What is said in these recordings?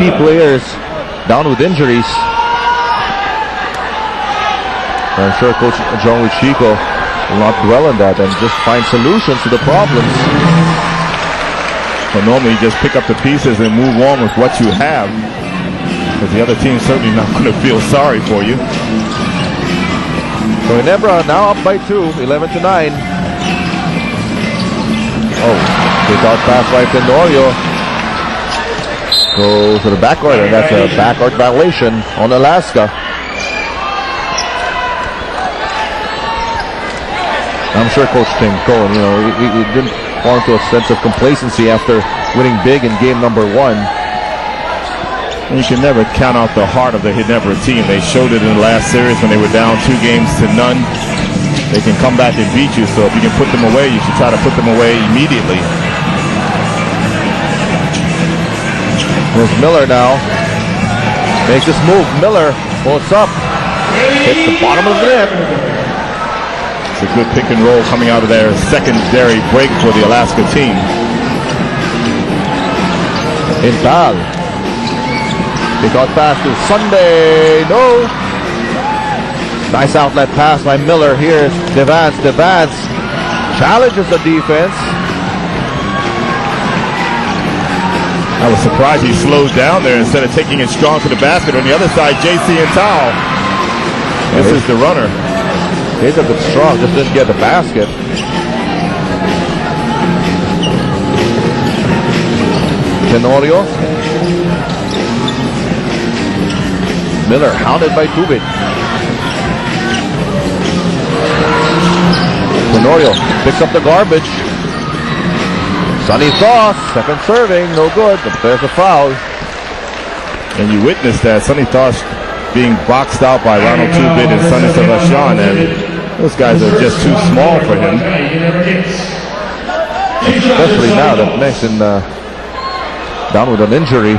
key players down with injuries. I'm sure Coach John Chico will not dwell on that and just find solutions to the problems. Well, normally you just pick up the pieces and move on with what you have, because the other team's certainly not going to feel sorry for you. So Ginebra now up by 2, 11-9. Oh, kick out pass by Tenorio. Goes to the backcourt, and that's a backcourt violation on Alaska. I'm sure Coach Tim Cohen, he didn't fall into a sense of complacency after winning big in game number 1. You can never count out the heart of the Ginebra team. They showed it in the last series when they were down 2 games to none. They can come back and beat you, so if you can put them away, you should try to put them away immediately. There's Miller now. Makes this move. Miller pulls up. Hits the bottom of the net. It's a good pick and roll coming out of their secondary break for the Alaska team. Intal. Kick out pass to Sunday. No. Nice outlet pass by Miller. Here's Devance. Devance challenges the defense. I was surprised he slowed down there instead of taking it strong to the basket. On the other side, JC Intal. This is the runner. He's a bit strong, just didn't get the basket. Tenorio. Miller hounded by Kubik. Tenorio picks up the garbage. Sonny Thoss, second serving, no good, but there's a foul. And you witnessed that, Sonny Thoss being boxed out by Ronald Tubit and Sonny Sebastian, and those guys are just too small for him. Especially now that Nixon down with an injury.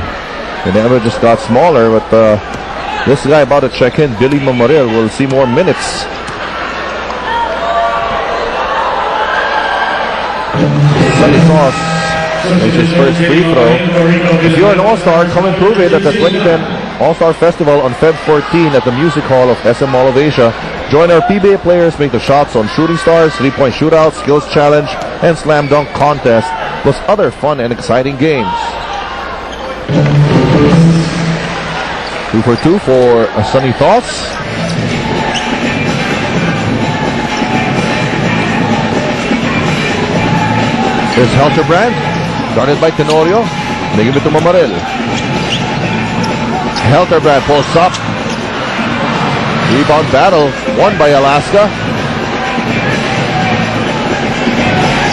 They never just got smaller, but this guy about to check in, Billy Mamaril, will see more minutes. Sonny Thoss makes his first free throw. If you're an All-Star, come and prove it at the 2010 All-Star Festival on Feb 14 at the Music Hall of SM Mall of Asia. Join our PBA players, make the shots on Shooting Stars, 3-point shootouts, skills challenge, and slam dunk contest, plus other fun and exciting games. 2 for 2 for Sonny Thoss. Here's Helterbrand, guarded by Tenorio. They give it to Mamaril. Helterbrand pulls up. Rebound battle, won by Alaska.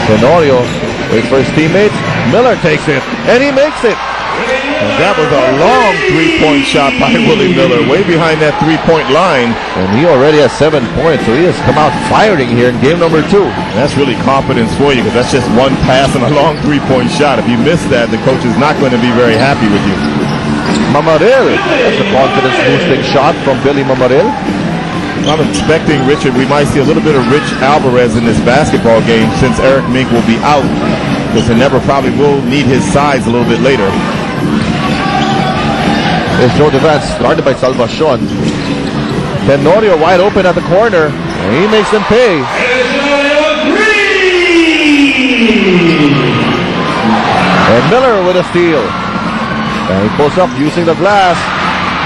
Tenorio waits for his teammate. Miller takes it, and he makes it. And that was a long 3-point shot by Willie Miller, way behind that 3-point line. And he already has 7 points, so he has come out firing here in game number 2. And that's really confidence for you, because that's just one pass and a long 3-point shot. If you miss that, the coach is not going to be very happy with you. Mamaril, that's a confidence-boosting shot from Billy Mamaril. I'm expecting, Richard, we might see a little bit of Rich Alvarez in this basketball game, since Eric Mink will be out, because Ginebra probably will need his size a little bit later. There's Joe Devance, guarded by Salvacion. Tenorio wide open at the corner, and he makes them pay. And Miller with a steal. And he pulls up using the glass.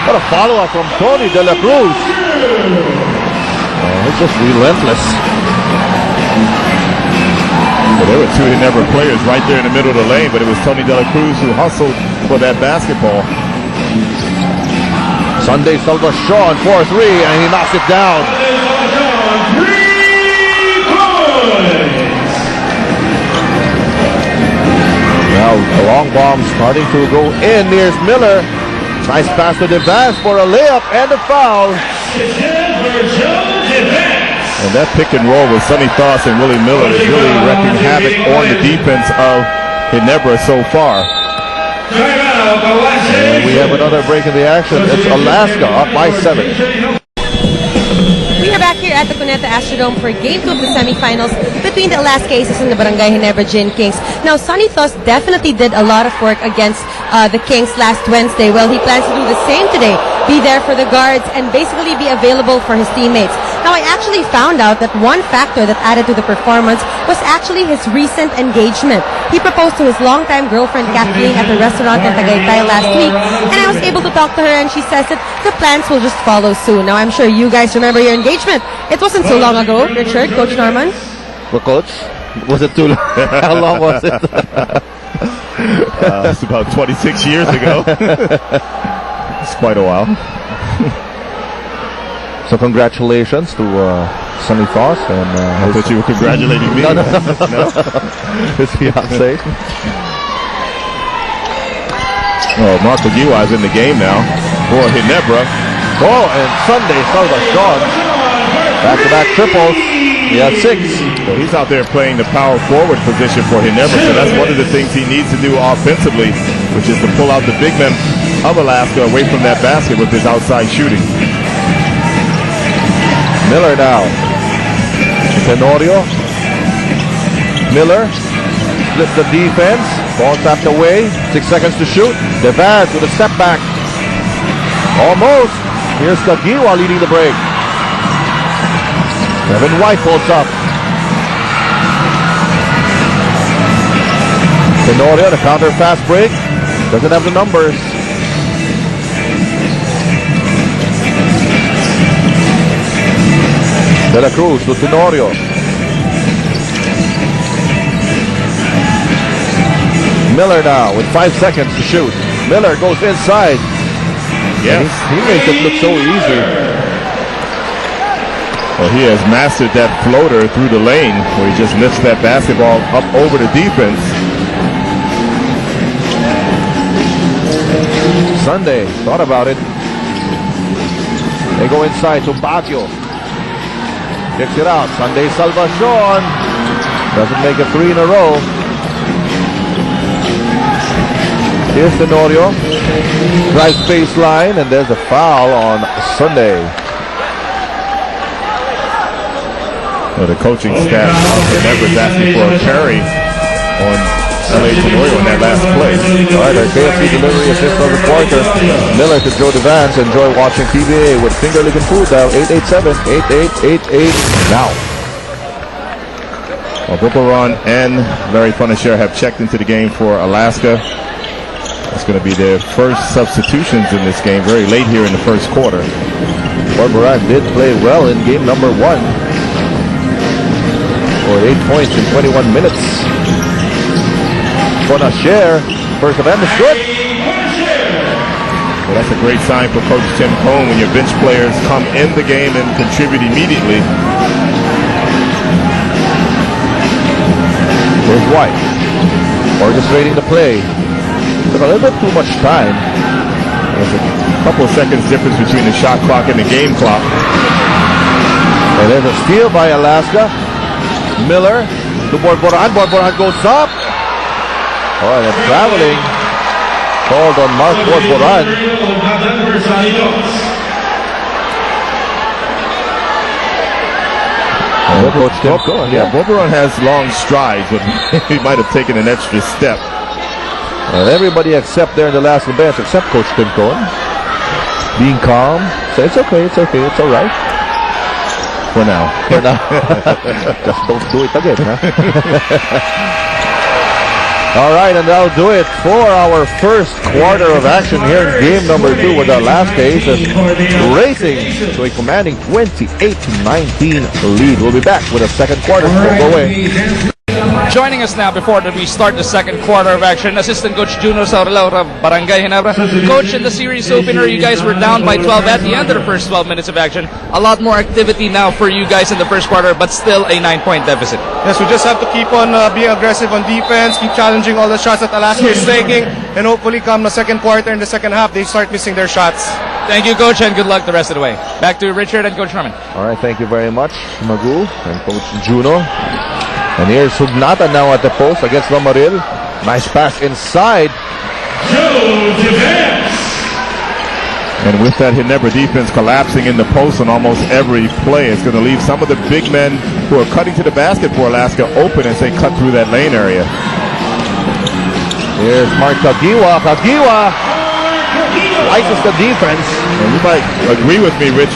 What a follow-up from Tony De La Cruz. It's just relentless. Well, there were 2 Ginebra players right there in the middle of the lane, but it was Tony De La Cruz who hustled for that basketball. Sunday Salvacion, 4-3, and he knocks it down. Now the long bomb starting to go in. Here's Miller. Nice pass to Devance for a layup and a foul. And that pick and roll with Sonny Thoss and Willie Miller is really wreaking havoc on the defense of Ginebra so far. And we have another break in the action. It's Alaska up by 7. We are back here at the Cuneta Astrodome for Game 2 of the semifinals between the Alaska Aces and the Barangay Ginebra Gin Kings. Now, Sonny Thoss definitely did a lot of work against the Kings last Wednesday. Well, he plans to do the same today. Be there for the guards and basically be available for his teammates. Now, I actually found out that one factor that added to the performance was actually his recent engagement. He proposed to his longtime girlfriend Kathleen at a restaurant in Tagaytay last week, and I was able to talk to her, and she says that the plans will just follow soon. Now, I'm sure you guys remember your engagement. It wasn't so long ago, Richard, Coach Norman. Well, Coach, was it too long? How long was it? It's about 26 years ago. It's quite a while. So congratulations to Sonny Foss and I thought you were congratulating me. No. His fiance. Oh, Mark Aguilar is in the game now for Ginebra. Oh, and Sunday, Salvador. Back-to-back triples. He has 6. So he's out there playing the power forward position for Ginebra. So that's one of the things he needs to do offensively, which is to pull out the big men of Alaska away from that basket with his outside shooting. Miller now. Tenorio. Miller. Split the defense. Ball tapped away. 6 seconds to shoot. Devaz with a step back. Almost. Here's Kagiwa leading the break. Kevin White pulls up. Tenorio, the counter fast break. Doesn't have the numbers. De La Cruz to Tenorio. Miller now with 5 seconds to shoot. Miller goes inside. Yes. He makes it look so easy. Well, he has mastered that floater through the lane where he just lifts that basketball up over the defense. Sunday thought about it. They go inside to Baguio. Kicks it out. Sunday Salvacion. Doesn't make it 3 in a row. Here's Tenorio. Drives baseline, and there's a foul on Sunday. Well, the coaching staff never is asking for a carry on L.A. Tenorio in that last play. All right, our KFC delivery assist of the quarter. Miller to Joe Devance. Enjoy watching PBA with Finger Licking Food. Dial 887-8888 now. Well, Buparan and Larry Punisher have checked into the game for Alaska. It's going to be their first substitutions in this game very late here in the first quarter. Buparan did play well in game number 1. For 8 points in 21 minutes. Punisher, first event is good. Well, that's a great sign for Coach Tim Cohn when your bench players come in the game and contribute immediately. Here's White. Orchestrating the play. Took a little bit too much time. There's a couple of seconds difference between the shot clock and the game clock. And there's a steal by Alaska. Miller to Borboran. Borboran goes up. Oh, and traveling. Called on Mark Borboran. Coach Tim Cohn. Yeah, Borboran has long strides, but he might have taken an extra step. And everybody except there in the last bench, except Coach Tim Cohn, being calm. So it's okay, it's all right. For now. Just don't do it again, huh? All right, and that'll do it for our first quarter of action here in game number 2 with Alaska Aces racing to a commanding 28-19 lead. We'll be back with a second quarter. Don't go away. Joining us now before we start the second quarter of action, Assistant Coach Juno Saurelao of Barangay Ginebra. Coach, in the series opener, you guys were down by 12 at the end of the first 12 minutes of action. A lot more activity now for you guys in the first quarter, but still a 9-point deficit. Yes, we just have to keep on being aggressive on defense, keep challenging all the shots that Alaska is taking, and hopefully come the second quarter and the second half, they start missing their shots. Thank you, Coach, and good luck the rest of the way. Back to Richard and Coach Herman. All right, thank you very much, Magu and Coach Juno. And here's Sugnata now at the post against Lamaril. Nice pass inside. And with that Ginebra defense collapsing in the post on almost every play, it's going to leave some of the big men who are cutting to the basket for Alaska open as they cut through that lane area. Here's Mark Kagiwa. Kagiwa slices the defense. And you might agree with me, Richard.